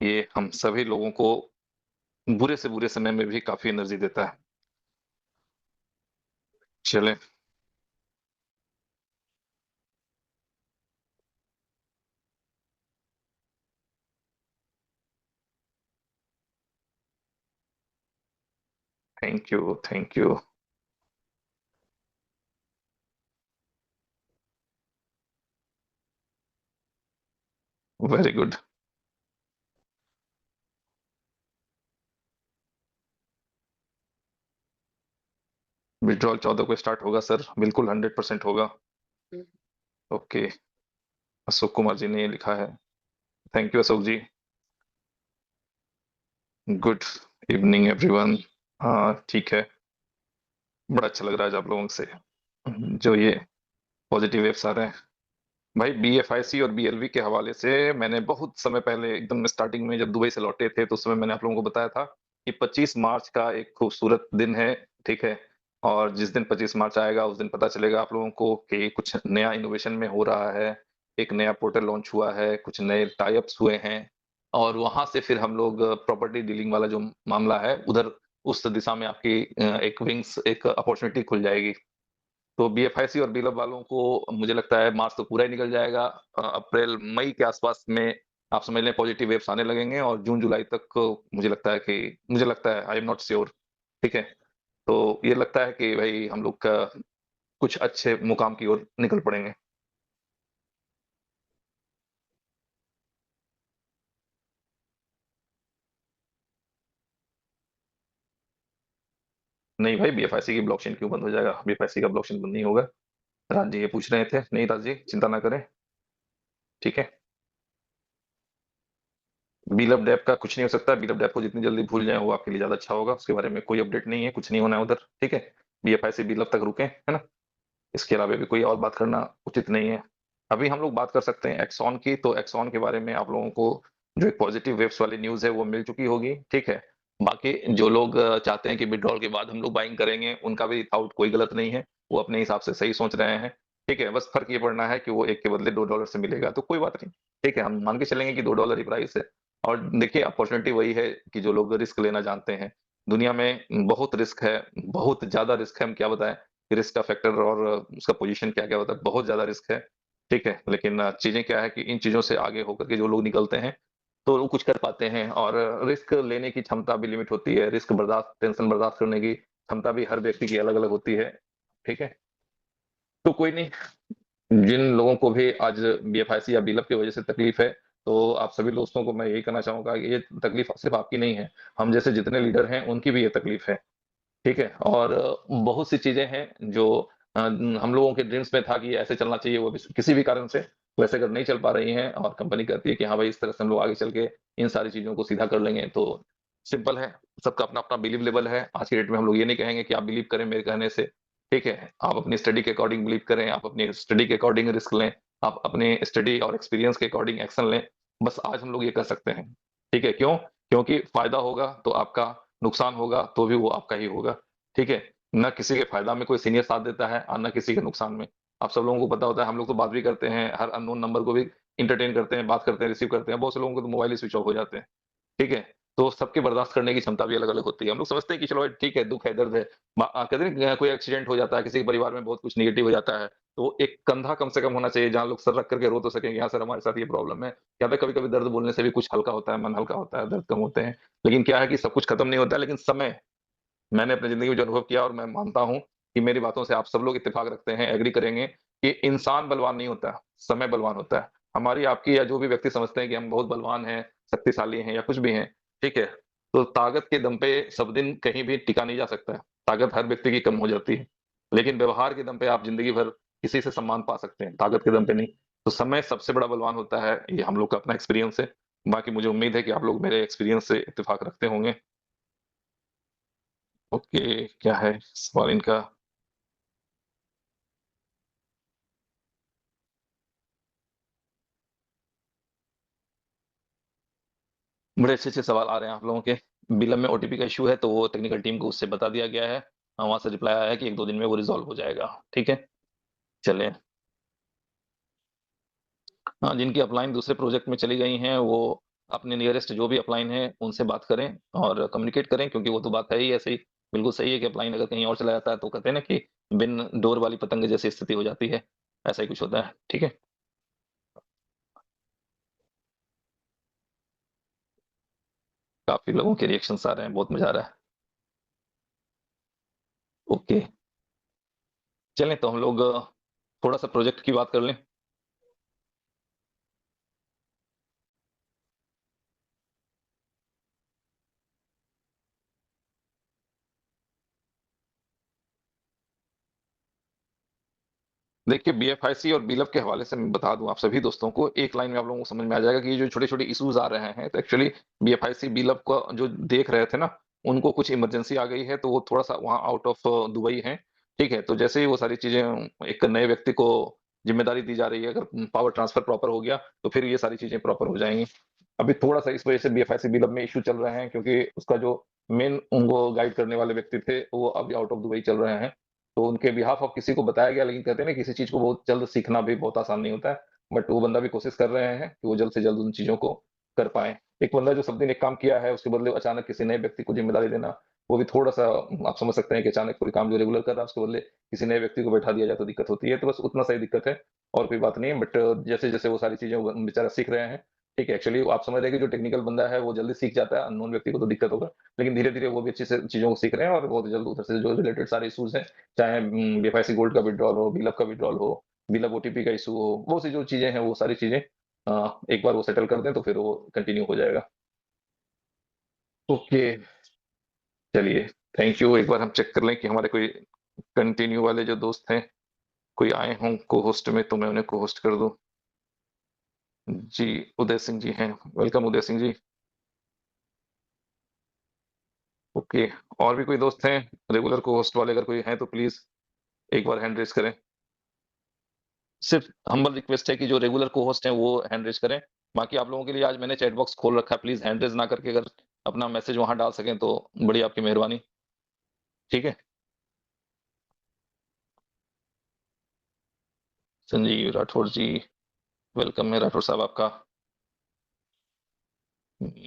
ये हम सभी लोगों को बुरे से बुरे समय में भी काफ़ी एनर्जी देता है। चलें। Thank you, thank you. Very good. Withdrawal 14 को स्टार्ट होगा सर, बिल्कुल 100% होगा। ओके, अशोक कुमार जी ने ये लिखा है। Thank you Ashok ji. Good evening everyone. हाँ, ठीक है। बड़ा अच्छा लग रहा है आज आप लोगों से जो ये पॉजिटिव वेव्स आ रहे हैं। भाई बीएफआईसी और बीएलवी के हवाले से मैंने बहुत समय पहले एकदम स्टार्टिंग में जब दुबई से लौटे थे तो उस समय मैंने आप लोगों को बताया था कि 25 मार्च का एक खूबसूरत दिन है। ठीक है। और जिस दिन 25 मार्च आएगा उस दिन पता चलेगा आप लोगों को कि कुछ नया इनोवेशन में हो रहा है। एक नया पोर्टल लॉन्च हुआ है, कुछ नए टाई अप्स हुए हैं। और वहां से फिर हम लोग प्रॉपर्टी डीलिंग वाला जो मामला है उधर उस दिशा में आपकी एक विंग्स एक अपॉर्चुनिटी खुल जाएगी। तो बीएफआईसी और बीलब वालों को मुझे लगता है मार्च तो पूरा ही निकल जाएगा। अप्रैल मई के आसपास में आप समझ लें पॉजिटिव वेव्स आने लगेंगे और जून जुलाई तक मुझे लगता है आई एम नॉट श्योर। ठीक है। तो ये लगता है कि भाई हम लोग का कुछ अच्छे मुकाम की ओर निकल पड़ेंगे। नहीं भाई, बीएफआईसी की ब्लॉकचेन क्यों बंद हो जाएगा? बीएफआईसी का ब्लॉकचेन बंद नहीं होगा। राज जी ये पूछ रहे थे। नहीं राज जी, चिंता ना करें। ठीक है। बीलब डैप का कुछ नहीं हो सकता। बीलब डैप को जितनी जल्दी भूल जाए वो आपके लिए ज्यादा अच्छा होगा। उसके बारे में कोई अपडेट नहीं है, कुछ नहीं होना है उधर। ठीक है। बीएफआईसी बीलब तक रुके, है ना? इसके अलावा भी कोई और बात करना उचित नहीं है। अभी हम लोग बात कर सकते हैं एक्सॉन की। तो एक्सॉन के बारे में आप लोगों को जो एक पॉजिटिव वेव्स वाली न्यूज़ है वो मिल चुकी होगी। ठीक है। बाकी जो लोग चाहते हैं कि विड्रॉल के बाद हम लोग बाइंग करेंगे, उनका भी थॉट कोई गलत नहीं है। वो अपने हिसाब से सही सोच रहे हैं। ठीक है। बस फ़र्क ये पड़ना है कि वो 1 के बदले $2 से मिलेगा तो कोई बात नहीं। ठीक है, हम मान के चलेंगे कि $2 ही प्राइस है। और देखिए अपॉर्च्युनिटी वही है कि जो लोग रिस्क लेना जानते हैं। दुनिया में बहुत रिस्क है, बहुत ज़्यादा रिस्क है, हम क्या बताएँ? रिस्क का फैक्टर और उसका पोजीशन क्या-क्या होता है, बहुत ज़्यादा रिस्क है। ठीक है? लेकिन चीज़ें क्या है कि इन चीज़ों से आगे होकर के जो लोग निकलते हैं, तो वो कुछ कर पाते हैं और रिस्क लेने की क्षमता भी लिमिट होती है, रिस्क बर्दाश्त टेंशन बर्दाश्त करने की क्षमता भी हर व्यक्ति की अलग-अलग होती है। ठीक है? तो कोई नहीं, जिन लोगों को भी आज बीएफआईसी या बिलअप की वजह से तकलीफ है, तो आप सभी दोस्तों को मैं यही कहना चाहूँगा कि ये तकलीफ सिर्फ़ आपकी नहीं है, हम जैसे जितने लीडर हैं, उनकी भी ये तकलीफ है। ठीक है? और बहुत सी चीज़ें हैं जो हम लोगों के ड्रीम्स में था कि ऐसे चलना चाहिए, वो भी किसी भी कारण से वैसे अगर नहीं चल पा रही हैं और कंपनी कहती है कि हाँ भाई, इस तरह से हम लोग आगे चल के इन सारी चीज़ों को सीधा कर लेंगे, तो सिंपल है, सबका अपना-अपना बिलीव लेवल है। आज की डेट में हम लोग ये नहीं कहेंगे कि आप बिलीव करें मेरे कहने से। ठीक है? आप अपनी स्टडी के अकॉर्डिंग बिलीव करें, आप अपनी स्टडी के अकॉर्डिंग रिस्क लें, आप अपने स्टडी और एक्सपीरियंस के अकॉर्डिंग एक्शन लें। बस आज हम लोग ये कर सकते हैं। ठीक है? क्यों? क्योंकि फ़ायदा होगा तो आपका, नुकसान होगा तो भी वो आपका ही होगा। ठीक है? ना किसी के फ़ायदा में कोई सीनियर साथ देता है और ना किसी के नुकसान में। आप सब लोगों को पता होता है, हम लोग तो बात भी करते हैं, हर अननोन नंबर को भी एंटरटेन करते हैं, बात करते हैं, रिसीव करते हैं। बहुत से लोगों को तो मोबाइल ही स्विच ऑफ हो जाते हैं। ठीक है? तो सबके बर्दाश्त करने की क्षमता भी अलग-अलग होती है। हम लोग समझते हैं कि चलो भाई ठीक है, दुःख है, दर्द है। कहते हैं ना कोई एक्सीडेंट हो जाता है, किसी के परिवार में बहुत कुछ नेगेटिव हो जाता है, तो एक कंधा कम से कम होना चाहिए जहाँ लोग सर रख कर के रो तो सकें कि हाँ सर, हमारे साथ ये प्रॉब्लम है। क्या पता कभी-कभी दर्द बोलने से भी कुछ हल्का होता है, मन हल्का होता है, दर्द कम होते हैं। लेकिन क्या है कि सब कुछ खत्म नहीं होता है, लेकिन समय, मैंने अपनी ज़िंदगी में जो अनुभव किया और मैं मानता हूँ कि मेरी बातों से आप सब लोग इत्तेफ़ाक रखते हैं, एग्री करेंगे कि इंसान बलवान नहीं होता, समय बलवान होता है। हमारी, आपकी या जो भी व्यक्ति समझते हैं कि हम बहुत बलवान हैं, शक्तिशाली हैं या कुछ भी हैं, ठीक है? तो ताकत के दम पे सब दिन कहीं भी टिका नहीं जा सकता है। ताकत हर व्यक्ति की कम हो जाती है। लेकिन व्यवहार के दम पे आप ज़िंदगी भर किसी से सम्मान पा सकते हैं, ताकत के दम पे नहीं। तो समय सबसे बड़ा बलवान होता है, ये हम लोग का अपना एक्सपीरियंस है। बाकी मुझे उम्मीद है कि आप लोग मेरे एक्सपीरियंस से इत्तेफ़ाक रखते होंगे। ओके, क्या है सवाल इनका? बड़े अच्छे-अच्छे सवाल आ रहे हैं आप लोगों के। बिलम में ओटीपी का इश्यू है, तो वो टेक्निकल टीम को उससे बता दिया गया है। वहाँ से रिप्लाई आया है कि 1-2 दिन में वो रिज़ॉल्व हो जाएगा। ठीक है? चलें। हाँ, जिनकी अपलाइन दूसरे प्रोजेक्ट में चली गई हैं, वो अपने नियरेस्ट जो भी अपलाइन है उनसे बात करें और कम्युनिकेट करें, क्योंकि वो तो बात है ही ऐसे ही। बिल्कुल सही है कि अपलाइन अगर कहीं और चला जाता है तो कहते हैं ना कि बिन डोर वाली पतंग जैसी स्थिति हो जाती है, ऐसा ही कुछ होता है। ठीक है? काफ़ी लोगों के रिएक्शंस आ रहे हैं, बहुत मज़ा आ रहा है। ओके, चलें तो हम लोग थोड़ा-सा प्रोजेक्ट की बात कर लें। देखिए, बीएफआईसी और बीलअप के हवाले से मैं बता दूँ आप सभी दोस्तों को, एक लाइन में आप लोगों को समझ में आ जाएगा कि ये जो छोटे-छोटे इश्यूज़ आ रहे हैं, तो एक्चुअली बीएफआईसी, बीलअप का जो देख रहे थे ना, उनको कुछ इमरजेंसी आ गई है, तो वो थोड़ा-सा वहाँ आउट ऑफ दुबई हैं, ठीक है? तो जैसे ही वो सारी चीज़ें एक नए व्यक्ति को ज़िम्मेदारी दी जा रही है, अगर पावर ट्रांसफर प्रॉपर हो गया, तो फिर ये सारी चीज़ें प्रॉपर हो जाएँगी। अभी थोड़ा-सा इस वजह से बीएफआईसी, बीलअप में इश्यू चल रहे हैं, क्योंकि उसका जो मेन उनको गाइड करने वाले व्यक्ति थे, वो अभी आउट ऑफ दुबई चल रहे हैं। तो उनके बिहाफ़ ऑफ किसी को बताया गया, लेकिन कहते हैं ना किसी चीज़ को बहुत जल्द सीखना भी बहुत आसान नहीं होता है। बट वो बंदा भी कोशिश कर रहे हैं कि वो जल्द से जल्द उन चीज़ों को कर पाएँ। एक बंदा जो सब दिन एक काम किया है, उसके बदले अचानक किसी नए व्यक्ति को ज़िम्मेदारी देना, वो भी थोड़ा-सा आप समझ सकते हैं कि अचानक कोई काम जो रेगुलर कर रहा है, उसके बदले किसी नए व्यक्ति को बैठा दिया जाए तो दिक्कत होती है। तो बस उतना सा ही दिक्कत है, और कोई बात नहीं है। बट जैसे-जैसे वो सारी चीज़ें वो बेचारा सीख रहे हैं, ठीक है? एक्चुअली आप समझ रहे हैं कि जो टेक्निकल बंदा है, वो जल्दी सीख जाता है, अननोन व्यक्ति को तो दिक्कत होगा। लेकिन धीरे-धीरे वो भी अच्छे से चीज़ों को सीख रहे हैं और बहुत जल्द उधर से जो रिलेटेड सारे इश्यूज़ हैं, चाहे बीएफआईसी गोल्ड का विथड्रॉल हो, बिलअप का विथड्रॉल हो, बिलअप ओटीपी का इश्यू हो, वो सी जो चीज़ें हैं, वो सारी चीज़ें एक बार वो सेटल कर दें तो फिर वो कंटिन्यू हो जाएगा। ओके, चलिए, थैंक यू। एक बार हम चेक कर लें कि हमारे कोई कंटिन्यू वाले जो दोस्त हैं, कोई आए हों को-होस्ट में, तो मैं उन्हें को-होस्ट कर दूँ। जी, उदय सिंह जी हैं। वेलकम उदय सिंह जी। ओके, और भी कोई दोस्त हैं रेगुलर को-होस्ट वाले, अगर कोई हैं तो प्लीज़ एक बार हैंड रेज़ करें। सिर्फ़ हम्बल रिक्वेस्ट है कि जो रेगुलर को-होस्ट हैं वो हैंड रेज़ करें। बाकी आप लोगों के लिए आज मैंने चैट बॉक्स खोल रखा है, प्लीज़ हैंड रेज़ ना करके अगर अपना मैसेज वहाँ डाल सकें तो बड़ी आपकी मेहरबानी, ठीक है? संजीव राठौर जी, वेलकम है राठौर साहब आपका।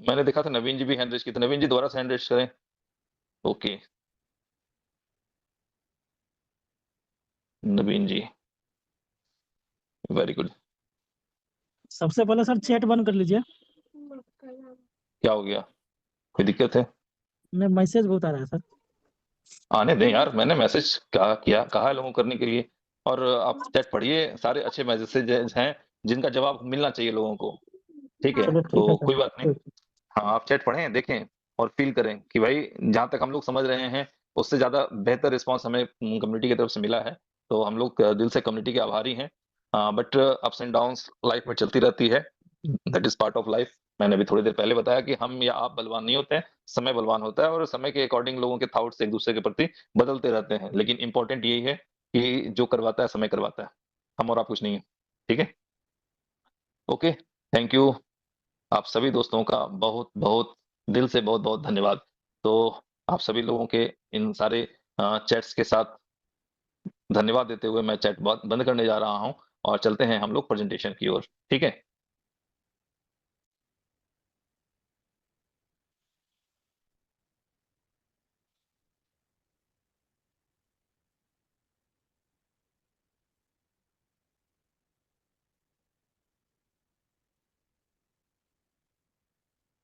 मैंने देखा था नवीन जी भी हैंड रेज़ किए थे, नवीन जी दोबारा से हैंड रेज़ करें। ओके, नवीन जी, वेरी गुड। सबसे पहले सर चैट बंद कर लीजिए। क्या हो गया? कोई दिक्कत है? नहीं, मैसेज बहुत आ रहा है सर। आने दें यार, मैंने मैसेज कहा है लोगों को करने के लिए, और आप चैट पढ़िए, सारे अच्छे मैसेजेज़ हैं, जिनका जवाब मिलना चाहिए लोगों को, ठीक है? चलो ठीक है तो सर। कोई बात नहीं। ठीक। हाँ, आप चैट पढ़ें, देखें और फ़ील करें कि भाई जहाँ तक हम लोग समझ रहे हैं, उससे ज़्यादा बेहतर रिस्पॉन्स हमें कम्युनिटी की तरफ से मिला है। तो हम लोग दिल से कम्युनिटी के आभारी हैं। But ups and downs life में चलती रहती है। That is part of life. मैंने अभी थोड़ी देर पहले बताया कि हम या आप बलवान नहीं होते हैं, समय बलवान होता है, और समय के अकॉर्डिंग लोगों के थॉट्स एक-दूसरे के प्रति बदलते रहते हैं। लेकिन इम्पोर्टेंट यही है कि जो करवाता है, समय करवाता है। हम और आप कुछ नहीं है। ठीक है? Okay, thank you. आप सभी दोस्तों का बहुत-बहुत दिल से बहुत-बहुत धन्यवाद। तो आप सभी लोगों के इन सारे चैट्स के साथ धन्यवाद देते हुए मैं चैट बंद करने जा रहा हूँ, और चलते हैं हम लोग प्रेज़ेंटेशन की ओर। ठीक है?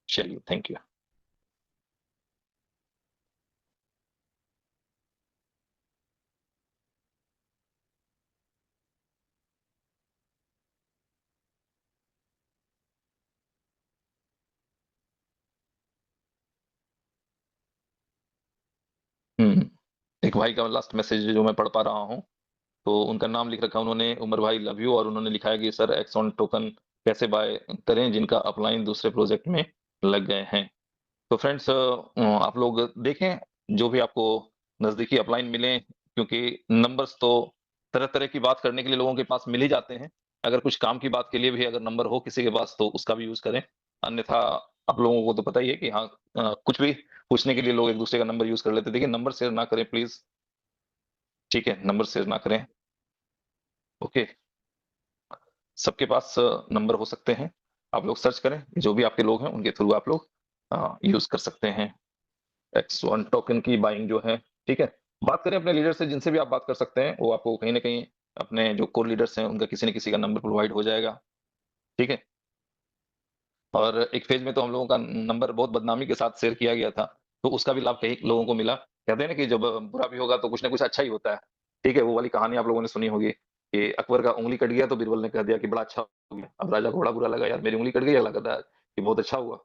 चलिए, थैंक यू। हुँ, एक भाई का लास्ट मैसेज जो मैं पढ़ पा रहा हूँ, तो उनका नाम लिख रखा है उन्होंने, उमर भाई लव यू, और उन्होंने लिखा है कि सर एक्स-ऑन टोकन कैसे बाय करें जिनका अपलाइन दूसरे प्रोजेक्ट में लग गए हैं। तो फ्रेंड्स, आप लोग देखें जो भी आपको नज़दीकी अपलाइन मिलें, क्योंकि नंबर्स तो तरह-तरह की बात करने के लिए लोगों के पास मिल ही जाते हैं। अगर कुछ काम की बात के लिए भी अगर नंबर हो किसी के पास तो उसका भी यूज़ करें। अन्यथा आप लोगों को तो पता ही है कि हाँ, कुछ भी पूछने के लिए लोग एक-दूसरे का नंबर यूज़ कर लेते हैं। देखिए, नंबर शेयर ना करें प्लीज़, ठीक है? नंबर शेयर ना करें, ओके? सबके पास नंबर हो सकते हैं। आप लोग सर्च करें, जो भी आपके लोग हैं उनके थ्रू आप लोग यूज कर सकते हैं X1 टोकन की बाइंग जो है। ठीक है, बात करें अपने लीडर से, जिनसे भी आप बात कर सकते हैं, वो आपको कहीं ना कहीं अपने जो कोर लीडर्स हैं उनका किसी न किसी का नंबर प्रोवाइड हो जाएगा। ठीक है, और एक फेज में तो हम लोगों का नंबर बहुत बदनामी के साथ शेयर किया गया था, तो उसका भी लाभ कई लोगों को मिला। कहते हैं ना कि जब बुरा भी होगा तो कुछ ना कुछ अच्छा ही होता है। ठीक है, वो वाली कहानी आप लोगों ने सुनी होगी कि अकबर का उँगली कट गया तो बीरबल ने कह दिया कि बड़ा अच्छा हो गया। अब राजा को बड़ा बुरा लगा, यार मेरी उँगली कट गई, अगला कहता है कि बहुत अच्छा हुआ।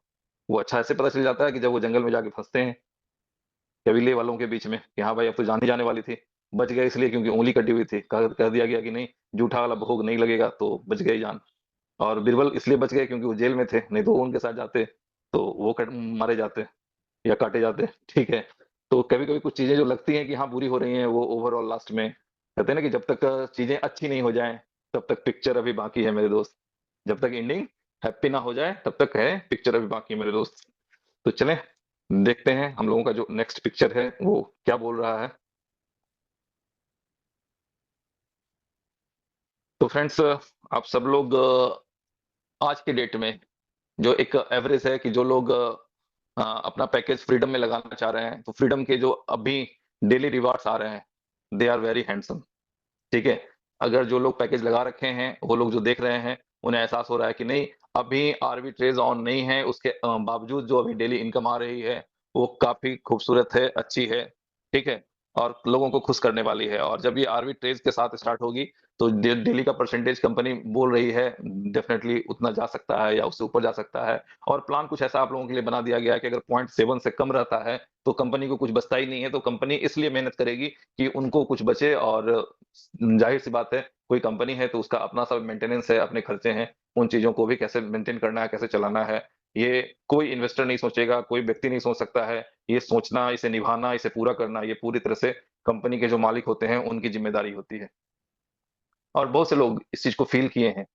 वो अच्छा ऐसे पता चल जाता है कि जब वो जंगल में जाके फँसते हैं कबीले वालों के बीच में कि हाँ भाई अब तो जान ही जाने वाली थी। बच गए इसलिए क्योंकि उँगली कटी हुई थी। कह दिया गया कि नहीं, जूठा वाला भोग नहीं लगेगा, तो बच गई जान। और बीरबल इसलिए बच गए क्योंकि वो जेल में थे, नहीं तो वो उनके साथ जाते तो वो मारे जाते या काटे जाते। ठीक है, तो कभी कभी कुछ चीजें जो लगती हैं कि हाँ बुरी हो रही हैं, वो ओवरऑल लास्ट में कहते हैं ना कि जब तक चीजें अच्छी नहीं हो जाएं तब तक पिक्चर अभी बाकी है मेरे दोस्त। जब तक एंडिंग हैप्पी ना हो जाए तब तक है पिक्चर अभी बाकी है मेरे दोस्त। तो चलें देखते हैं हम लोगों का जो नेक्स्ट पिक्चर है वो क्या बोल रहा है। तो फ्रेंड्स, आप सब लोग आज के डेट में जो एक एवरेज है कि जो लोग अपना पैकेज फ्रीडम में लगाना चाह रहे हैं, तो फ्रीडम के जो अभी डेली रिवार्ड्स आ रहे हैं दे आर वेरी हैंडसम। ठीक है, अगर जो लोग पैकेज लगा रखे हैं वो लोग जो देख रहे हैं उन्हें एहसास हो रहा है कि नहीं, अभी आर्बिट्रेज ऑन नहीं है, उसके बावजूद जो अभी डेली इनकम आ रही है वो काफी खूबसूरत है, अच्छी है। ठीक है, और लोगों को खुश करने वाली है। और जब ये आर्बिट्रेज के साथ स्टार्ट होगी तो डेली का परसेंटेज कंपनी बोल रही है डेफिनेटली उतना जा सकता है या उससे ऊपर जा सकता है। और प्लान कुछ ऐसा आप लोगों के लिए बना दिया गया है कि अगर 0.7 से कम रहता है तो कंपनी को कुछ बचता ही नहीं है। तो कंपनी इसलिए मेहनत करेगी कि उनको कुछ बचे। और जाहिर सी बात है, कोई कंपनी है तो उसका अपना सब मेंटेनेंस है, अपने खर्चे हैं, उन चीजों को भी कैसे मेंटेन करना है, कैसे चलाना है, ये कोई इन्वेस्टर नहीं सोचेगा, कोई व्यक्ति नहीं सोच सकता है। ये सोचना, इसे निभाना, इसे पूरा करना, ये पूरी तरह से कंपनी के जो मालिक होते हैं उनकी जिम्मेदारी होती है। और बहुत से लोग इस चीज को फील किए हैं।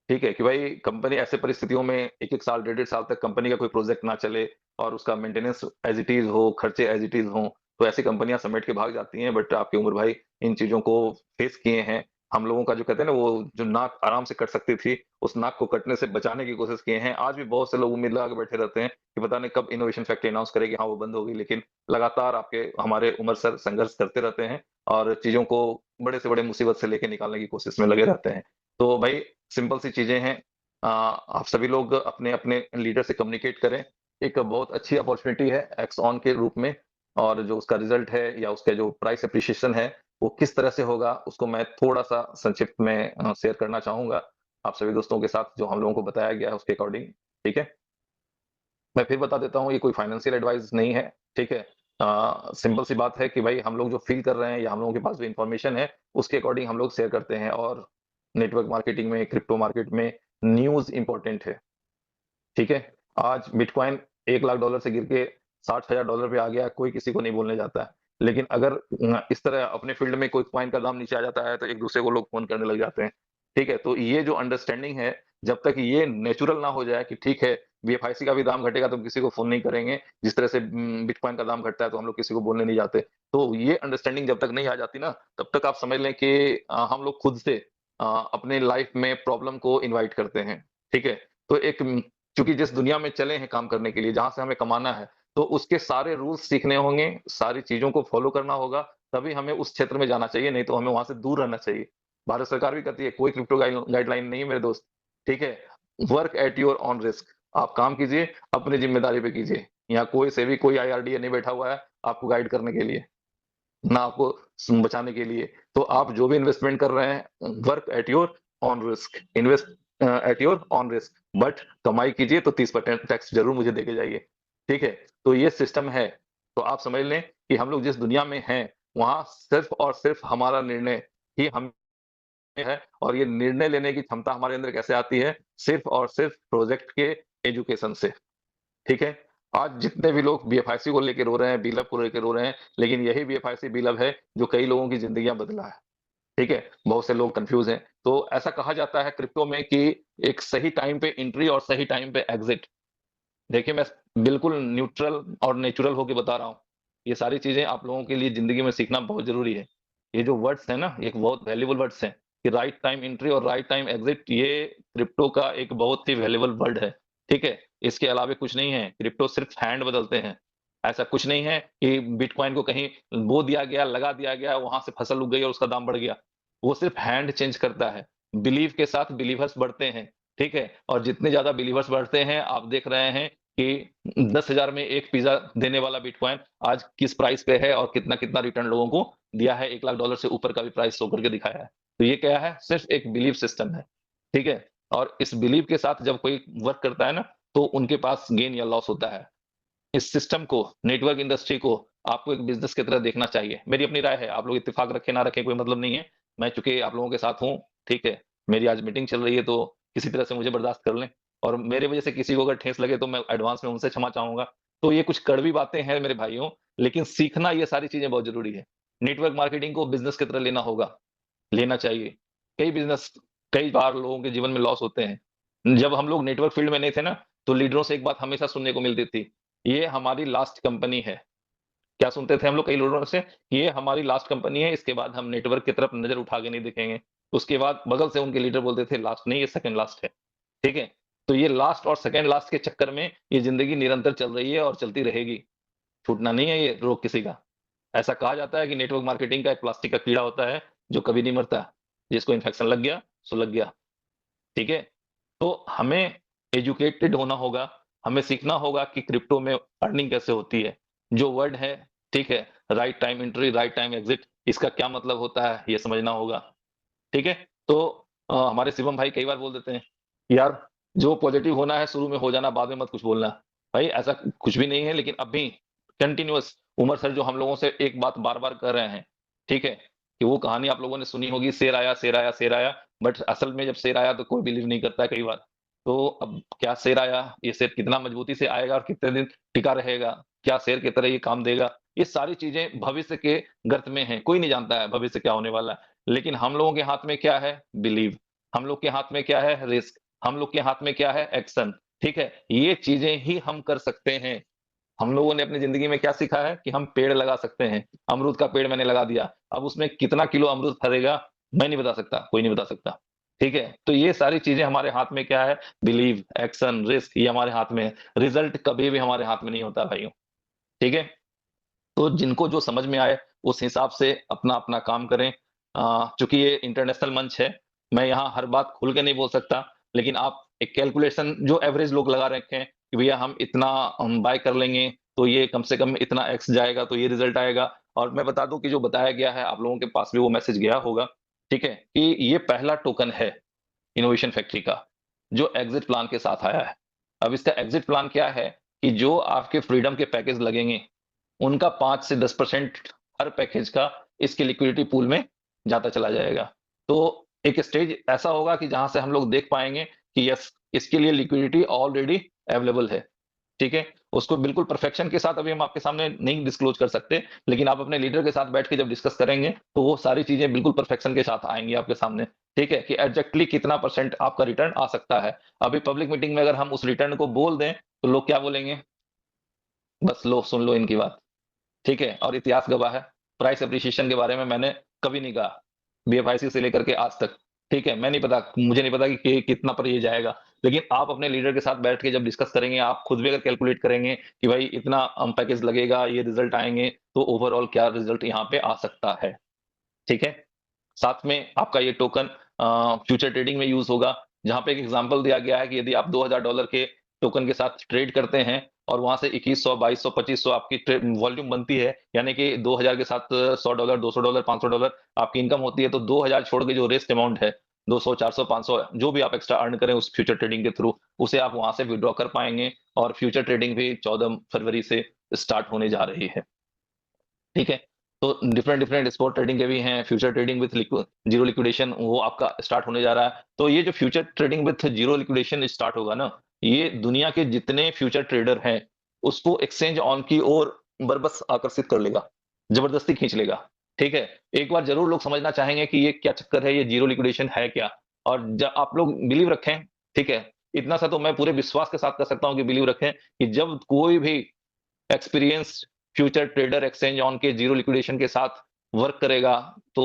ठीक है, कि भाई कंपनी ऐसे परिस्थितियों में 1-1 साल, डेढ़-डेढ़ साल तक कंपनी का कोई प्रोजेक्ट ना चले और उसका मेंटेनेंस एज़ इट इज़ हो, खर्चे एज़ इट इज़ हों, तो ऐसी कंपनियाँ समेट के भाग जाती हैं। बट आपके उमर भाई इन चीज़ों को फेस किए हैं। हम लोगों का जो कहते हैं ना, वो जो नाक आराम से कट सकती थी, उस नाक को कटने से बचाने की कोशिश किए हैं। आज भी बहुत से लोग उम्मीद लगा के बैठे रहते हैं कि पता नहीं कब इनोवेशन फैक्ट्री अनाउंस करेगी, हाँ, वो बंद होगी। लेकिन लगातार आपके हमारे उमर सर संघर्ष करते रहते हैं और चीज़ों को बड़े से बड़े मुसीबत से लेके निकालने की कोशिश में लगे रहते हैं। तो भाई सिंपल सी चीज़ें हैं। आप सभी लोग अपने-अपने लीडर से कम्युनिकेट करें। एक बहुत अच्छी अपॉर्च्युनिटी है एक्स-ऑन के रूप में। और जो उसका रिज़ल्ट है या उसका जो प्राइस एप्रिसिएशन है, वो किस तरह से होगा, उसको मैं थोड़ा-सा संक्षिप्त में शेयर करना चाहूँगा, आप सभी दोस्तों के साथ जो हम लोगों को बताया गया है उसके अकॉर्डिंग। ठीक है? मैं फिर बता देता हूँ, ये कोई फाइनेंशियल एडवाइस नहीं है। ठीक है? सिंपल सी बात है कि भाई हम लोग जो फ़ील कर रहे हैं या हम लोगों के पास जो इन्फॉर्मेशन है, उसके अकॉर्डिंग हम लोग शेयर करते हैं। और नेटवर्क मार्केटिंग में, क्रिप्टो मार्केट में न्यूज़ इम्पोर्टेंट है। ठीक है? आज बिटकॉइन $1,00,000 से गिर के $60,000 पे आ गया, कोई किसी को नहीं बोलने जाता है। लेकिन अगर इस तरह अपने फ़ील्ड में कोई कॉइन का दाम नीचे आ जाता है, तो एक-दूसरे को लोग फ़ोन करने लग जाते हैं। ठीक है? तो ये जो अंडरस्टैंडिंग है, जब तक ये नेचुरल ना हो जाए कि ठीक है, बीएफआईसी का भी दाम घटेगा तो हम किसी को फ़ोन नहीं करेंगे, जिस तरह से बिटकॉइन का दाम घटता है तो हम लोग किसी को बोलने नहीं जाते। तो ये अंडरस्टैंडिंग जब तक नहीं आ जाती ना, तब तक आप समझ लें कि हम लोग खुद से अपने लाइफ़ में प्रॉब्लम को इनवाइट करते हैं। ठीक है? तो एक क्योंकि जिस दुनिया में चले हैं काम करने के लिए, जहाँ से हमें कमाना है, तो उसके सारे रूल्स सीखने होंगे, सारी चीज़ों को फ़ॉलो करना होगा, तभी हमें उस क्षेत्र में जाना चाहिए, नहीं तो हमें वहाँ से दूर रहना चाहिए। भारत सरकार भी कहती है, कोई क्रिप्टो गाइडलाइन नहीं है मेरे दोस्त, ठीक है? Work at your own risk. आप काम कीजिए, अपनी ज़िम्मेदारी पे कीजिए। यहाँ कोई सेबी, कोई आईआरडीए नहीं बैठा हुआ है, आपको गाइड करने के लिए, ना आपको बचाने के लिए। तो आप जो भी इन्वेस्टमेंट कर रहे हैं, work at your own risk, invest at your own risk, but कमाई कीजिए तो 30% टैक्स ज़रूर मुझे देके जाइए। ठीक है? तो ये सिस्टम है। तो आप समझ लें कि हम लोग जिस दुनिया में हैं, वहाँ सिर्फ़ और सिर्फ़ हमारा निर्णय ही हम है। और ये निर्णय लेने की क्षमता हमारे अंदर कैसे आती है? सिर्फ़ और सिर्फ़ प्रोजेक्ट के एजुकेशन से। ठीक है? आज जितने भी लोग बीएफआईसी को लेके रो रहे हैं, बिलअप को लेके रो रहे हैं, लेकिन यही बीएफआईसी बिलअप है जो कई लोगों की ज़िंदगियाँ बदला है। ठीक है? बहुत से लोग कन्फ्यूज़ हैं। तो ऐसा कहा जाता है क्रिप्टो में कि एक सही टाइम पे एंट्री और सही टाइम पे एग्ज़िट। देखिए, मैं बिल्कुल न्यूट्रल और नेचुरल होके बता रहा हूँ। ये सारी चीज़ें आप लोगों के लिए ज़िंदगी में सीखना बहुत ज़रूरी है। ये जो वर्ड्स हैं ना, ये बहुत वैल्यूएबल वर्ड्स हैं। कि राइट टाइम एंट्री और राइट टाइम एग्जिट ये क्रिप्टो का एक बहुत ही वैल्यूएबल वर्ड है, ठीक है? इसके अलावा कुछ नहीं है, क्रिप्टो सिर्फ हैंड बदलते हैं। ऐसा कुछ नहीं है कि बिटकॉइन को कहीं बो दिया गया, लगा दिया गया, वहां से फसल उग गई और उसका दाम बढ़ गया। वो सिर्फ हैंड चेंज करता है। बिलीव के साथ बिलीवर्स बढ़ते हैं, ठीक है? और जितने ज्यादा बिलीवर्स बढ़ते हैं, आप देख रहे हैं कि 10,000 में एक पिज्जा देने वाला बिटकॉइन आज किस प्राइस पे है और कितना कितना रिटर्न लोगों को दिया है, $1,00,000 से ऊपर का भी प्राइस शो करके दिखाया है। तो ये क्या है? सिर्फ एक बिलीव सिस्टम है, ठीक है? और इस बिलीव के साथ जब कोई वर्क करता है ना, तो उनके पास गेन या लॉस होता है। इस सिस्टम को, नेटवर्क इंडस्ट्री को आपको एक बिजनेस की तरह देखना चाहिए। मेरी अपनी राय है, आप लोग इत्तेफाक रखें ना रखें कोई मतलब नहीं है। मैं चूंकि आप लोगों के साथ हूँ, ठीक है? मेरी आज मीटिंग चल रही है तो किसी तरह से मुझे बर्दाश्त कर लें, और मेरे वजह से किसी को अगर ठेस लगे तो मैं एडवांस में उनसे क्षमा चाहूंगा। तो ये कुछ कड़वी बातें हैं मेरे भाइयों, लेकिन सीखना ये सारी चीजें बहुत जरूरी है। नेटवर्क मार्केटिंग को बिजनेस की तरह लेना होगा, लेना चाहिए। कई बिजनेस, कई बार लोगों के जीवन में लॉस होते हैं। जब हम लोग नेटवर्क फील्ड में नहीं थे ना, तो लीडरों से एक बात हमेशा सुनने को मिलती थी, ये हमारी लास्ट कंपनी है। क्या सुनते थे हम लोग कई लीडरों से? ये हमारी लास्ट कंपनी है, इसके बाद हम नेटवर्क की तरफ नजर उठा के नहीं देखेंगे। उसके बाद बगल से उनके लीडर बोलते थे, लास्ट नहीं, ये सेकंड लास्ट है, ठीक है? तो ये लास्ट और सेकंड लास्ट के चक्कर में ये जिंदगी निरंतर चल रही है और चलती रहेगी। छूटना नहीं है ये रोग किसी का। ऐसा कहा जाता है कि नेटवर्क मार्केटिंग का एक प्लास्टिक का कीड़ा होता है जो कभी नहीं मरता। जिसको इन्फेक्शन लग गया सो लग गया, ठीक है? तो हमें एजुकेटेड होना होगा, हमें सीखना होगा कि क्रिप्टो में अर्निंग कैसे होती है। जो वर्ड है, ठीक है, right time entry, right time exit, इसका क्या मतलब होता है ये समझना होगा, ठीक है? तो हमारे शिवम भाई कई बार बोल देते हैं, यार जो पॉजिटिव होना है शुरू में हो जाना, बाद में मत कुछ बोलना। भाई ऐसा कुछ भी नहीं है, लेकिन अभी कंटिन्यूअस उमर सर जो हम लोगों से एक बात बार-बार कर रहे हैं, ठीक है? कि वो कहानी आप लोगों ने सुनी होगी, शेर आया, शेर आया, शेर आया, बट असल में जब शेर आया तो कोई बिलीव नहीं करता है कई बार। तो अब क्या शेर आया, ये शेर कितना मजबूती से आएगा और कितने दिन टिका रहेगा? क्या शेर की तरह ये काम देगा? ये सारी चीजें भविष्य के गर्त में हैं, कोई नहीं जानता है भविष्य क्या होने वाला है। लेकिन हम लोगों के हाथ में क्या है? बिलीव। हम लोग के हाथ में क्या है? रिस्क। हम लोग के हाथ में क्या है? एक्शन, ठीक है? ये चीजें ही हम कर सकते हैं। हम लोगों ने अपनी जिंदगी में क्या सीखा है कि हम पेड़ लगा सकते हैं। अमरूद का पेड़ मैंने लगा दिया, अब उसमें कितना किलो अमरूद फरेगा मैं नहीं बता सकता, कोई नहीं बता सकता, ठीक है? तो ये सारी चीजें हमारे हाथ में क्या है? बिलीव, एक्शन, रिस्क, ये हमारे हाथ में है। रिजल्ट कभी भी हमारे हाथ में नहीं होता भाइयों, ठीक है? तो जिनको जो समझ में आए उस हिसाब से अपना-अपना काम करें। चूँकि ये इंटरनेशनल मंच है, मैं यहाँ हर बात खुल के नहीं बोल सकता, लेकिन आप एक कैलकुलेशन जो एवरेज लोग लगा रखे हैं कि भैया हम इतना बाय कर लेंगे, तो ये कम से कम इतना एक्स जाएगा, तो ये रिज़ल्ट आएगा। और मैं बता दूँ कि जो बताया गया है, आप लोगों के पास भी वो मैसेज गया होगा, ठीक है? कि ये पहला टोकन है इनोवेशन फैक्ट्री का, जो एग्ज़िट प्लान के साथ आया है। अब इसका एग्ज़िट प्लान क्या है कि जो आपके फ्रीडम के पैकेज लगेंगे, उनका 5 से 10% हर पैकेज का इसके लिक्विडिटी पूल में जाता चला जाएगा। तो एक स्टेज ऐसा होगा कि जहाँ से हम लोग देख पाएँगे कि यस, इसके लिए लिक्विडिटी ऑलरेडी अवेलेबल है, ठीक है? उसको बिल्कुल परफेक्शन के साथ अभी हम आपके सामने नहीं डिस्क्लोज़ कर सकते, लेकिन आप अपने लीडर के साथ बैठ के जब डिस्कस करेंगे, तो वो सारी चीज़ें बिल्कुल परफेक्शन के साथ आएँगी आपके सामने, ठीक है? कि एग्ज़ैक्टली कितना परसेंट आपका रिटर्न आ सकता है। अभी पब्लिक मीटिंग में अगर हम उस रिटर्न को बोल दें, तो लोग क्या बोलेंगे? बस लो, सुन लो इनकी बात। ठीक है? और इतिहास गवाह है, प्राइस एप्रिसिएशन के बारे में मैंने कभी नहीं कहा, बीएफआईसी से लेकर के आज तक, ठीक है? मैं नहीं पता, मुझे नहीं पता कि कितना पर ये जाएगा, लेकिन आप अपने लीडर के साथ बैठ के जब डिस्कस करेंगे, आप खुद भी अगर कैलकुलेट करेंगे कि भाई इतना पैकेज लगेगा, ये रिजल्ट आएँगे, तो ओवरऑल क्या रिजल्ट यहाँ पे आ सकता है, ठीक है? साथ में आपका ये टोकन फ्यूचर ट्रेडिंग में यूज़ होगा, जहाँ पे एक एग्ज़ाम्पल दिया गया है कि यदि आप $2000 के टोकन के साथ ट्रेड करते हैं और वहाँ से 2100, 2200, 2500 आपकी वॉल्यूम बनती है, यानी कि 2000 के साथ $100, $200, $500 आपकी इनकम होती है, तो 2000 छोड़ के जो रेस्ट अमाउंट है, 200, 400, 500 जो भी आप एक्स्ट्रा अर्न करें उस फ्यूचर ट्रेडिंग के थ्रू, उसे आप वहाँ से विथड्रॉ कर पाएँगे, और फ्यूचर ट्रेडिंग भी 14 फरवरी से स्टार्ट होने जा रही है। ठीक है? तो डिफरेंट डिफरेंट स्पॉट ट्रेडिंग के भी हैं, future trading with zero liquidation वो आपका स्टार्ट होने जा रहा है। तो ये जो future trading with zero liquidation start होगा ना, ये दुनिया के जितने फ्यूचर ट्रेडर हैं, उसको एक्सचेंज ऑन की ओर बरबस आकर्षित कर लेगा, जबरदस्ती खींच लेगा। ठीक है? एक बार ज़रूर लोग समझना चाहेंगे कि ये क्या चक्कर है, ये जीरो लिक्विडेशन है क्या? और आप लोग बिलीव रखें, ठीक है? इतना सा तो मैं पूरे विश्वास के साथ कह सकता हूँ कि बिलीव रखें कि जब कोई भी experienced future trader exchange on के जीरो लिक्विडेशन के साथ वर्क करेगा तो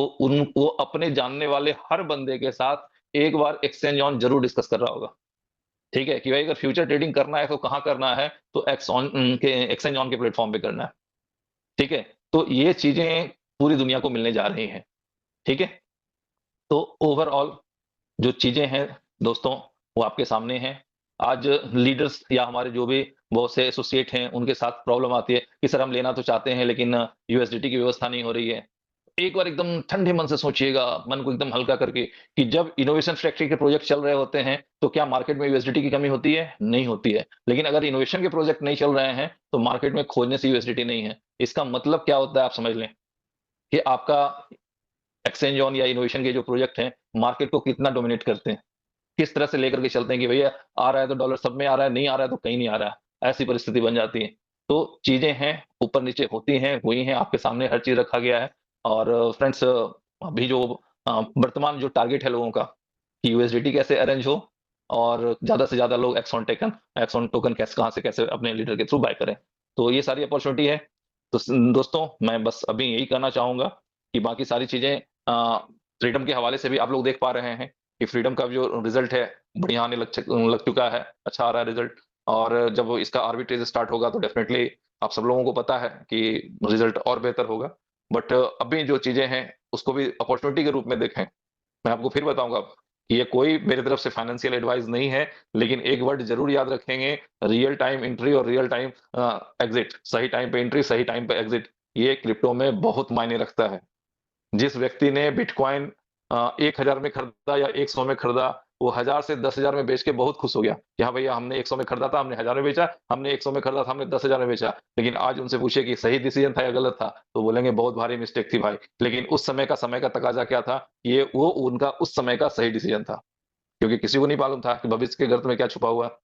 वो अपने जानने वाले हर बंदे के साथ एक बार एक्सचेंज ऑन जरूर डिस्कस कर रहा होगा, ठीक है, कि भाई अगर फ्यूचर ट्रेडिंग करना है तो कहाँ करना है, तो एक्सचेंज ऑन के प्लेटफॉर्म पे करना है, ठीक है। तो ये चीजें पूरी दुनिया को मिलने जा रही हैं, ठीक है। तो ओवरऑल जो चीजें हैं दोस्तों, वो आपके सामने हैं। आज लीडर्स या हमारे जो भी बहुत से एसोसिएट हैं, उनके साथ प्रॉब्लम आती है कि सर हम लेना तो चाहते हैं लेकिन यूएसडीटी की व्यवस्था नहीं हो रही है। एक बार एकदम ठंडे मन से सोचिएगा, मन को एकदम हल्का करके, कि जब इनोवेशन फैक्ट्री के प्रोजेक्ट चल रहे होते हैं तो क्या मार्केट में यूएसडीटी की कमी होती है? नहीं होती है। लेकिन अगर इनोवेशन के प्रोजेक्ट नहीं चल रहे हैं तो मार्केट में खोजने से यूएसडीटी नहीं है। इसका मतलब क्या होता है आप समझ लें, कि आपका एक्सचेंज ऑन या इनोवेशन के जो प्रोजेक्ट हैं मार्केट को कितना डोमिनेट करते हैं, किस तरह से लेकर के चलते हैं कि भैया आ रहा है तो डॉलर सब में आ रहा है, नहीं आ रहा है तो कहीं नहीं आ रहा है, ऐसी परिस्थिति बन जाती है। तो चीजें हैं, ऊपर नीचे होती हैं, हुई हैं, आपके सामने हर चीज रखा गया है। और फ्रेंड्स, अभी जो वर्तमान जो टारगेट है लोगों का, कि यूएसडीटी कैसे अरेंज हो और ज्यादा से ज्यादा लोग एक्सॉन टोकन कैसे, कहां से कैसे अपने लीडर के थ्रू बाय करें, तो ये सारी अपॉर्चुनिटी है। तो दोस्तों, मैं बस अभी यही कहना चाहूंगा कि बाकी सारी चीजें फ्रीडम के हवाले से भी आप लोग देख पा रहे हैं कि फ्रीडम का जो रिजल्ट है बढ़िया आने लग चुका है, अच्छा आ रहा है रिजल्ट। और जब इसका आर्बिट्रेज स्टार्ट होगा तो डेफिनेटली आप सब लोगों को पता है कि रिजल्ट और बेहतर होगा। बट अभी जो चीजें हैं उसको भी अपॉर्चुनिटी के रूप में देखें। मैं आपको फिर बताऊंगा कि ये कोई मेरी तरफ से फाइनेंशियल एडवाइस नहीं है, लेकिन एक वर्ड जरूर याद रखेंगे, रियल टाइम एंट्री और रियल टाइम एग्जिट, सही टाइम पे एंट्री सही टाइम पे एग्जिट, ये क्रिप्टो में बहुत मायने रखता है। जिस व्यक्ति ने बिटकॉइन 1000 में खरीदा या 100 में खरीदा, वो 1000 से 10,000 में बेच के बहुत खुश हो गया कि हाँ भैया हमने 100 में खरीदा था, हमने 1000 में बेचा, हमने 100 में खरीदा था, हमने 10,000 में बेचा। लेकिन आज उनसे पूछे कि सही डिसीजन था या गलत था, तो बोलेंगे बहुत भारी मिस्टेक थी भाई। लेकिन उस समय का तकाजा क्या था, ये वो उनका उस समय का सही डिसीजन था, क्योंकि किसी को नहीं मालूम था कि भविष्य के गर्त में क्या छुपा हुआ है,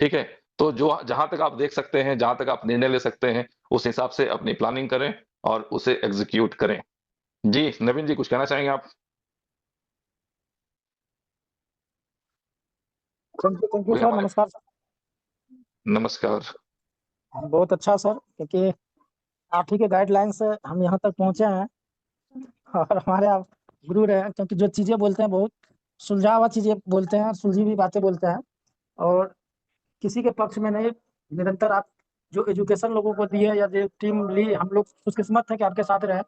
ठीक है। तो जो जहां तक आप देख सकते हैं, जहां तक आप निर्णय ले सकते हैं, उस हिसाब से अपनी प्लानिंग करें और उसे एग्जीक्यूट करें। जी नवीन जी, कुछ कहना चाहेंगे आप? थैंक यू कोई सर, हमारे नमस्कार सर। नमस्कार। बहुत अच्छा सर, क्योंकि आप ही के गाइडलाइन से हम यहाँ तक पहुँचे हैं। और हमारे आप गुरु रहे हैं, क्योंकि जो चीज़ें बोलते हैं बहुत सुलझा हुआ चीज़ें बोलते हैं, सुलझी हुई बातें बोलते हैं। और किसी के पक्ष में नहीं, निरंतर आप जो एजुकेशन लोगों को दी है या जो टीम ली, हम लोग खुशकिस्मत है कि आपके साथ रहे।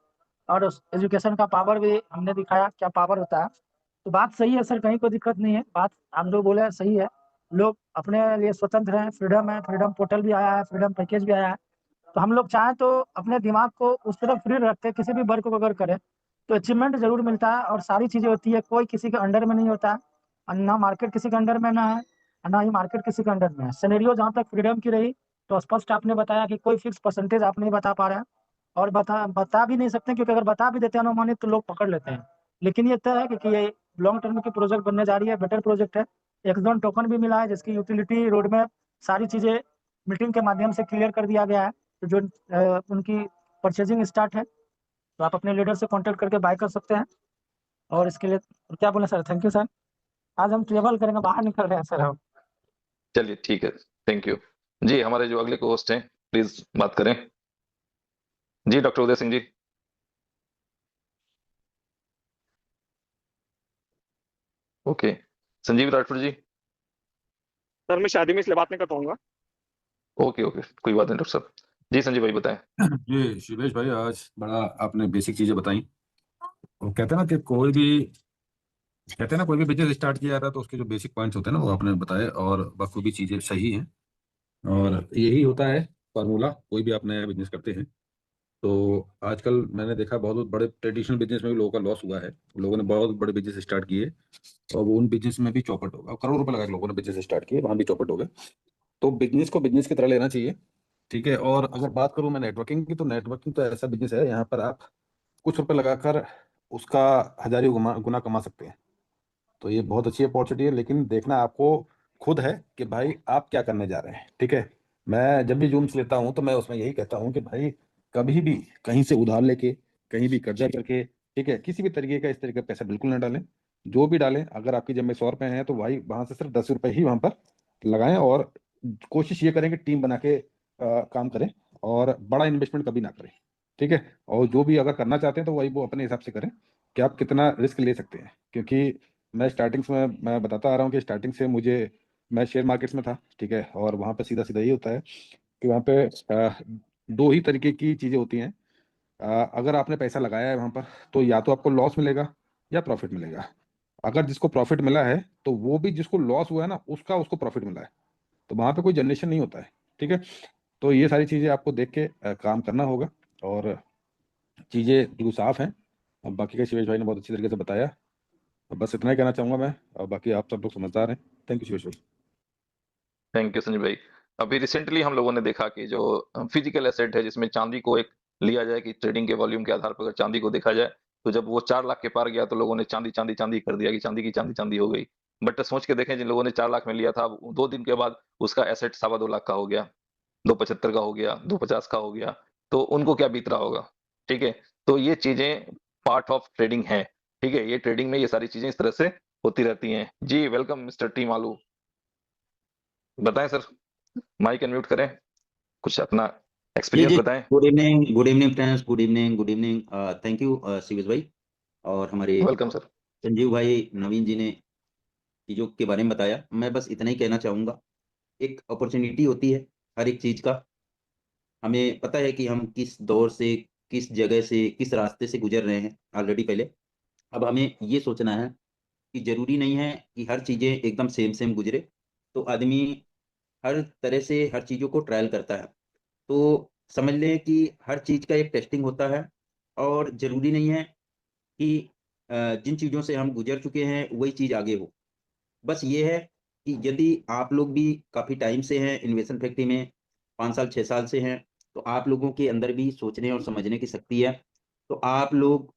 और उस एजुकेशन का पावर भी हमने दिखाया, क्या पावर होता है। तो बात सही है सर, कहीं कोई दिक्कत नहीं है, बात आप जो बोले सही है। लोग अपने लिए स्वतंत्र हैं, फ्रीडम है, फ्रीडम पोर्टल भी आया है, फ्रीडम पैकेज भी आया है। तो हम लोग चाहें तो अपने दिमाग को उस तरफ फ्री रख के किसी भी वर्क को अगर करें तो अचीवमेंट जरूर मिलता है, और सारी चीज़ें होती है, कोई किसी के अंडर में नहीं होता है। और ना मार्केट किसी के अंडर में ना है, और ना ही मार्केट किसी के अंडर में है। सिनेरियो जहाँ तक फ्रीडम की रही, तो स्पष्ट आपने बताया कि कोई फिक्स परसेंटेज आप नहीं बता पा रहे हैं, और बता भी नहीं सकते, क्योंकि अगर बता भी देते हैं अनुमानित तो लोग पकड़ लेते हैं। लेकिन ये तय है कि ये लॉन्ग टर्म की प्रोजेक्ट बनने जा रही है, बेटर प्रोजेक्ट है। एक्सॉन टोकन भी मिला है, जिसकी यूटिलिटी रोड में सारी चीज़ें मीटिंग के माध्यम से क्लियर कर दिया गया है। तो जो उनकी परचेजिंग स्टार्ट है, तो आप अपने लीडर से कांटेक्ट करके बाय कर सकते हैं। और इसके लिए क्या बोले सर, थैंक यू सर। आज हम ट्रेवल करेंगे, बाहर निकल रहे हैं सर हम। चलिए ठीक है, थैंक यू। जी हमारे जो अगले होस्ट हैं, प्लीज बात करें। जी डॉक्टर उदय सिंह जी। ओके, संजीव राठौर जी। सर मैं शादी में इसलिए बात नहीं कर पाऊंगा। ओके ओके, कोई बात नहीं डॉक्टर साहब। जी संजीव भाई बताएं। जी शिवेश भाई, आज बड़ा आपने बेसिक चीजें बताई। वो कहते हैं ना कि कोई भी बिजनेस स्टार्ट किया जाता है तो उसके जो बेसिक पॉइंट्स होते हैं ना, वो आपने बताए, और बखूबी चीजें सही हैं। और यही होता है फार्मूला, कोई भी आप नया बिजनेस करते हैं तो। आजकल मैंने देखा बहुत बड़े ट्रेडिशनल बिजनेस में भी लोगों का लॉस हुआ है। लोगों ने बहुत बड़े बिजनेस स्टार्ट किए और वो उन बिजनेस में भी चौपट हो गए, करोड़ रुपए लगा के लोगों ने बिजनेस स्टार्ट किए, वहां भी चौपट हो गए। तो बिजनेस को बिजनेस की तरह लेना चाहिए, ठीक है। और अगर बात करूं मैं नेटवर्किंग की, तो नेटवर्किंग तो ऐसा बिजनेस है, यहाँ पर आप कुछ रुपए लगाकर उसका हजारों गुना गुना कमा सकते हैं। तो ये बहुत अच्छी अपॉर्चुनिटी है, लेकिन देखना आपको खुद है कि भाई आप क्या करने जा रहे हैं, ठीक है। मैं जब भी जूम्स लेता हूँ तो मैं उसमें यही कहता हूँ कि भाई कभी भी कहीं से उधार लेके, कहीं भी कर्जा करके, ठीक है, किसी भी तरीके का इस तरीके का पैसा बिल्कुल ना डालें। जो भी डालें, अगर आपकी जेब में 100 रुपए हैं तो भाई वहां से सिर्फ 10 रुपए ही वहां पर लगाएं। और कोशिश ये करें कि टीम बना के काम करें, और बड़ा इन्वेस्टमेंट कभी ना करें। ठीक है। और जो भी अगर करना चाहते हैं तो वही वो अपने हिसाब से करें कि आप कितना रिस्क ले सकते हैं, क्योंकि मैं स्टार्टिंग में मैं बताता आ रहा हूँ कि स्टार्टिंग से मैं शेयर मार्केट्स में था, ठीक है, और वहाँ पे सीधा सीधा ये होता है कि वहाँ पे दो ही तरीके की चीज़ें होती हैं। अगर आपने पैसा लगाया है वहाँ पर तो या तो आपको लॉस मिलेगा या प्रॉफिट मिलेगा। अगर जिसको प्रॉफिट मिला है तो वो भी जिसको लॉस हुआ है ना उसको प्रॉफिट मिला है, तो वहाँ पे कोई जनरेशन नहीं होता है, ठीक है। तो ये सारी चीज़ें आपको देख के काम करना होगा और चीज़ें बिल्कुल साफ हैं। अब बाकी का शिवेश भाई ने बहुत अच्छी तरीके से बताया, अब बस इतना ही कहना चाहूँगा मैं, और बाकी आप सब लोग समझदार हैं। थैंक यू शिवेश भाई। थैंक यू संजय भाई। अभी रिसेंटली हम लोगों ने देखा कि जो फिजिकल एसेट है जिसमें चांदी को एक लिया जाए कि ट्रेडिंग के वॉल्यूम के आधार पर अगर चांदी को देखा जाए, तो जब वो 4 लाख के पार गया तो लोगों ने चांदी चांदी चांदी कर दिया कि चांदी की चांदी चांदी हो गई। बट सोच के देखें, जिन लोगों ने 4 लाख में लिया था, 2 दिन के बाद उसका एसेट 2.25 लाख का हो गया, 275 का हो गया, 250 का हो गया, तो उनको क्या बीत रहा होगा? ठीक है। तो ये चीजें पार्ट ऑफ ट्रेडिंग है। ठीक है, ये ट्रेडिंग में ये सारी चीजें इस तरह से होती रहती हैं। जी वेलकम मिस्टर टी मालू, बताएं सर, माइक अनम्यूट करें, कुछ अपना जी एक्सपीरियंस जी बताएं। Good evening friends, good evening. Thank you Shivesh भाई और हमारे वेलकम सर। संजीव भाई, नवीन जी ने चीज़ों के बारे में बताया। मैं बस इतना ही कहना चाहूँगा, एक अपॉर्चुनिटी होती है हर एक चीज़ का। हमें पता है कि हम किस दौर से, किस जगह से, किस रास्ते से गुजर रहे हैं ऑलरेडी पहले। अब हमें ये सोचना है कि ज़रूरी नहीं है कि हर चीज़ें एकदम सेम सेम गुजरे। तो आदमी हर तरह से हर चीज़ों को ट्रायल करता है। तो समझ लें कि हर चीज़ का एक टेस्टिंग होता है और ज़रूरी नहीं है कि जिन चीज़ों से हम गुज़र चुके हैं वही चीज़ आगे हो। बस ये है कि यदि आप लोग भी काफ़ी टाइम से हैं इन्वेस्टमेंट फैक्ट्री में, 5 साल 6 साल से हैं, तो आप लोगों के अंदर भी सोचने और समझने की शक्ति है। तो आप लोग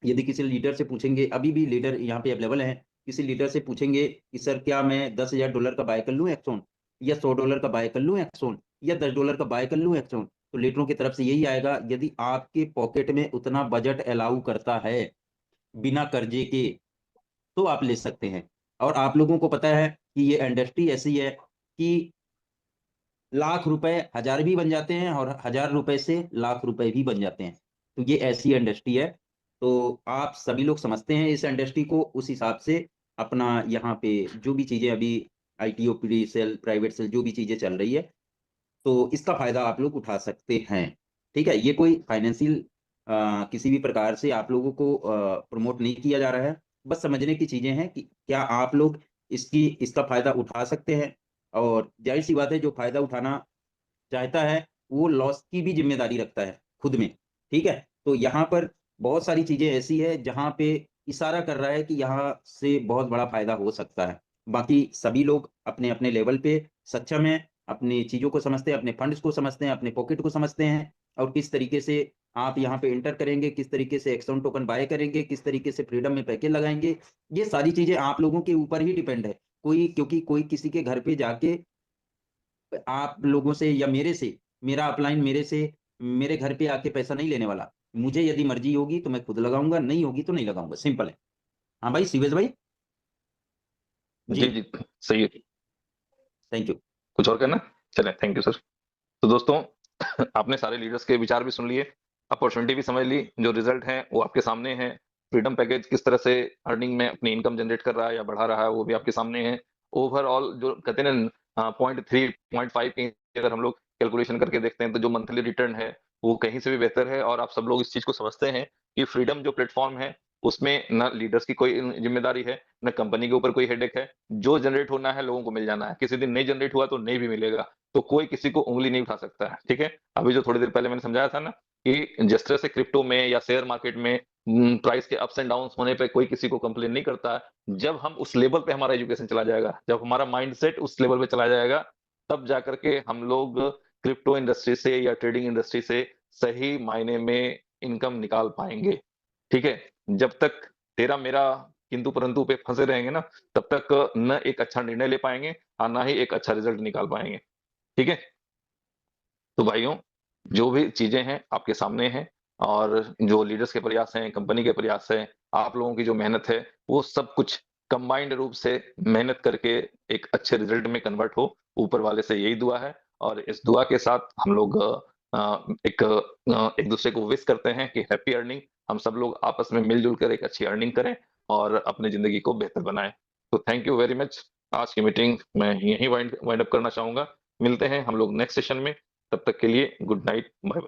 यदि किसी लीडर से पूछेंगे, अभी भी लीडर यहाँ पे अवेलेबल हैं, किसी लीडर से पूछेंगे कि सर क्या मैं $10,000 का बाय कर लूँ एक्सॉन, या $100 का बाय कर लूँ एक्सॉन, या $10 का बाय कर लूँ एक्सॉन? तो लीडरों की तरफ से यही आएगा, यदि आपके पॉकेट में उतना बजट अलाउ करता है, बिना कर्जे के, तो आप ले सकते हैं। और आप लोगों को पता है कि ये इंडस्ट्री ऐसी है कि लाख रुपए हज़ार भी बन जाते हैं और हज़ार रुपए से लाख रुपए भी बन जाते हैं। तो ये ऐसी इंडस्ट्री है। तो आप सभी लोग समझते हैं इस इंडस्ट्री को, उस हिसाब से अपना यहाँ पे जो भी चीज़ें अभी ITO, PD cell, private cell जो भी चीज़ें चल रही है, तो इसका फ़ायदा आप लोग उठा सकते हैं। ठीक है? ये कोई फाइनेंशियल किसी भी प्रकार से आप लोगों को प्रमोट नहीं किया जा रहा है। बस समझने की चीज़ें हैं कि क्या आप लोग इसका फ़ायदा उठा सकते हैं? और ज़ाहिर-सी बात है, जो फ़ायदा उठाना चाहता है, वो लॉस की भी ज़िम्मेदारी रखता है खुद में। ठीक है? तो यहाँ पर बहुत सारी चीज़ें ऐसी हैं जहाँ पे इशारा कर रहा है कि यहाँ से बहुत बड़ा फ़ायदा हो सकता है। बाकी सभी लोग अपने-अपने लेवल पे सक्षम हैं, अपनी चीज़ों को समझते हैं, अपने फंड्स को समझते हैं, अपने पॉकेट को समझते हैं और किस तरीके से आप यहाँ पे एंटर करेंगे, किस तरीके से एक्सॉन टोकन बाय करेंगे, किस तरीके से फ्रीडम में पैकेज लगाएँगे, ये सारी चीज़ें आप लोगों के ऊपर ही डिपेंड है। कोई किसी के घर पे जाके आप लोगों से या मेरे से, मेरा अपलाइन मेरे से, मेरे घर पे आके पैसा नहीं लेने वाला। मुझे यदि मर्ज़ी होगी तो मैं खुद लगाऊँगा, नहीं होगी तो नहीं लगाऊँगा, सिंपल है। हाँ भाई, शिवेश भाई? जी, जी, जी, सही है। Thank you. कुछ और कहना? चलें, थैंक यू सर। तो दोस्तों आपने सारे लीडर्स के विचार भी सुन लिए, अपॉर्चुनिटी भी समझ ली, जो रिजल्ट हैं वो आपके सामने हैं। फ्रीडम पैकेज किस तरह से अर्निंग में अपनी इनकम जनरेट कर रहा है या बढ़ा रहा है, वो भी आपके सामने है। ओवरऑल जो कहते हैं ना 0.3, 0.5 की अगर हम लोग कैलकुलेशन करके देखते हैं, तो जो मंथली रिटर्न है, वो कहीं से भी बेहतर है और आप सब लोग इस चीज़ को समझते हैं कि फ्रीडम जो प्लेटफ़ॉर्म है, उसमें ना लीडर्स की कोई ज़िम्मेदारी है, ना कंपनी के ऊपर कोई हेडेक है। जो जनरेट होना है, लोगों को मिल जाना है। किसी दिन नहीं जनरेट हुआ तो नहीं भी मिलेगा। तो कोई किसी को उँगली नहीं उठा सकता है, ठीक है? अभी जो थोड़ी देर पहले मैंने समझाया था ना कि जिस तरह से क्रिप्टो में या शेयर मार्केट में प्राइस के अप्स एंड डाउन्स होने पे कोई किसी को कंप्लेन नहीं करता है। जब हम उस लेवल पे हमारा एजुकेशन चला जाएगा, जब हमारा माइंडसेट उस लेवल पे चला जाएगा, तब जाकर के हम लोग क्रिप्टो इंडस्ट्री से या ट्रेडिंग इंडस्ट्री से सही मायने में इनकम निकाल पाएँगे, ठीक है? जब तक तेरा मेरा किंतु परंतु पे फँसे रहेंगे ना, तब तक न एक अच्छा निर्णय ले पाएँगे और ना ही एक अच्छा रिजल्ट निकाल पाएँगे, ठीक है? तो भाइयों, जो भी चीज़ें हैं आपके सामने हैं और जो लीडर्स के प्रयास हैं, कंपनी के प्रयास हैं, आप लोगों की जो मेहनत है, वो सब कुछ कंबाइंड रूप से मेहनत करके एक अच्छे रिजल्ट में कन्वर्ट हो, ऊपर वाले से यही दुआ है और इस दुआ के साथ हम लोग एक दूसरे को विश करते हैं कि हैप्पी अर्निंग। हम सब लोग आपस में मिलजुल कर एक अच्छी अर्निंग करें और अपनी जिंदगी को बेहतर बनाएं। तो थैंक यू वेरी मच। आज की मीटिंग मैं यहीं वाइंड अप करना चाहूंगा। मिलते हैं हम लोग नेक्स्ट सेशन में। तब तक के लिए गुड नाइट, बाय बाय।